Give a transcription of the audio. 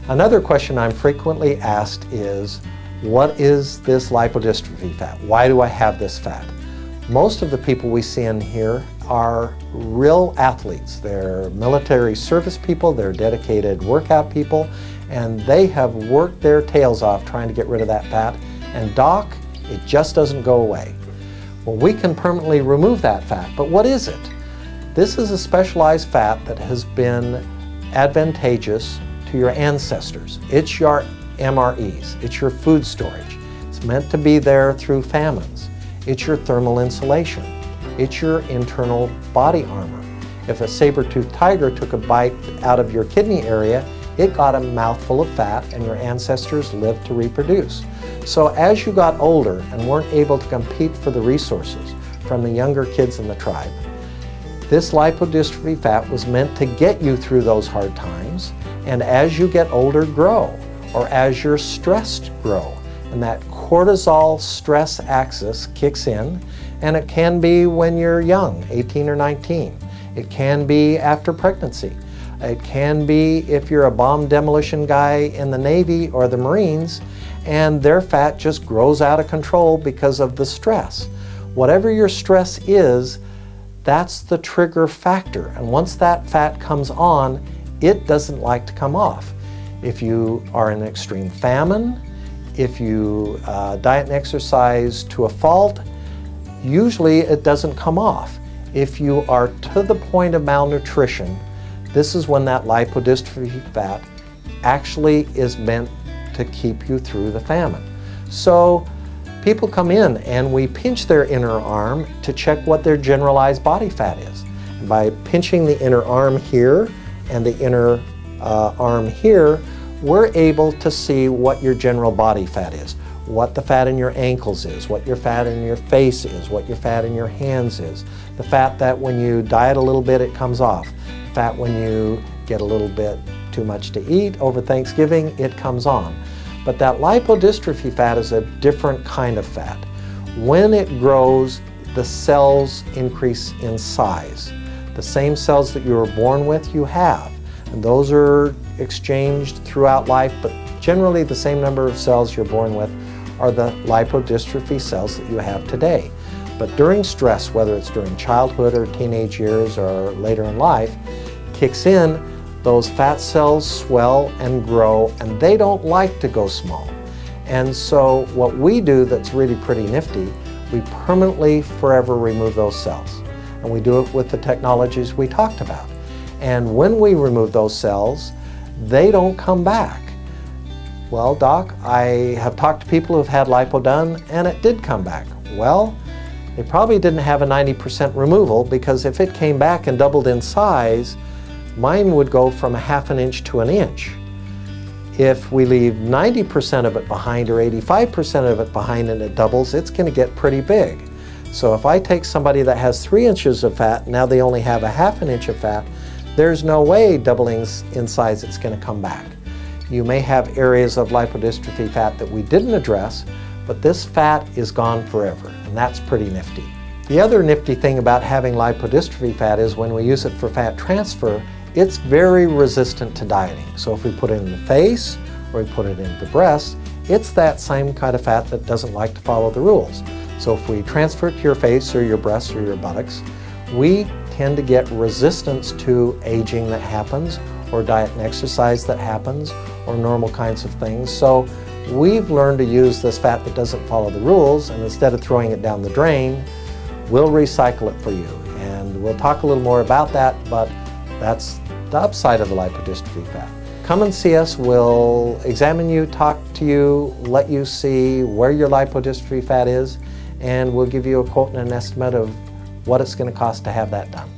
Another question I'm frequently asked is, what is this lipodystrophy fat? Why do I have this fat? Most of the people we see in here are real athletes. They're military service people, they're dedicated workout people, and they have worked their tails off trying to get rid of that fat. And doc, it just doesn't go away. Well, we can permanently remove that fat, but what is it? This is a specialized fat that has been advantageous to your ancestors. It's your MREs, it's your food storage. It's meant to be there through famines. It's your thermal insulation. It's your internal body armor. If a saber-toothed tiger took a bite out of your kidney area, it got a mouthful of fat and your ancestors lived to reproduce. So as you got older and weren't able to compete for the resources from the younger kids in the tribe, this lipodystrophy fat was meant to get you through those hard times, and as you get older, grow, or as you're stressed, grow. And that cortisol stress axis kicks in, and it can be when you're young, 18 or 19. It can be after pregnancy. It can be if you're a bomb demolition guy in the Navy or the Marines, and their fat just grows out of control because of the stress. Whatever your stress is, that's the trigger factor. And once that fat comes on, it doesn't like to come off. If you are in extreme famine, if you diet and exercise to a fault, usually it doesn't come off. If you are to the point of malnutrition, this is when that lipodystrophy fat actually is meant to keep you through the famine. So people come in and we pinch their inner arm to check what their generalized body fat is. And by pinching the inner arm here and the inner arm here, we're able to see what your general body fat is, what the fat in your ankles is, what your fat in your face is, what your fat in your hands is, the fat that when you diet a little bit it comes off, fat when you get a little bit too much to eat over Thanksgiving, it comes on. But that lipodystrophy fat is a different kind of fat. When it grows, the cells increase in size. The same cells that you were born with, you have. And those are exchanged throughout life, but generally the same number of cells you're born with are the lipodystrophy cells that you have today. But during stress, whether it's during childhood or teenage years or later in life, kicks in, those fat cells swell and grow, and they don't like to go small. And so what we do that's really pretty nifty, we permanently forever remove those cells. And we do it with the technologies we talked about. And when we remove those cells, they don't come back. Well, doc, I have talked to people who've had lipo done and it did come back. Well, they probably didn't have a 90% removal, because if it came back and doubled in size, mine would go from a ½ an inch to an inch. If we leave 90% of it behind or 85% of it behind and it doubles, it's going to get pretty big. So if I take somebody that has 3 inches of fat, now they only have a ½ an inch of fat, there's no way doubling in size it's going to come back. You may have areas of lipodystrophy fat that we didn't address, but this fat is gone forever, and that's pretty nifty. The other nifty thing about having lipodystrophy fat is when we use it for fat transfer, it's very resistant to dieting. So if we put it in the face or we put it in the breast, it's that same kind of fat that doesn't like to follow the rules. So if we transfer it to your face or your breasts or your buttocks, we tend to get resistance to aging that happens, or diet and exercise that happens, or normal kinds of things. So we've learned to use this fat that doesn't follow the rules, and instead of throwing it down the drain, we'll recycle it for you. And we'll talk a little more about that, but that's the upside of the lipodystrophy fat. Come and see us, we'll examine you, talk to you, let you see where your lipodystrophy fat is, and we'll give you a quote and an estimate of what it's going to cost to have that done.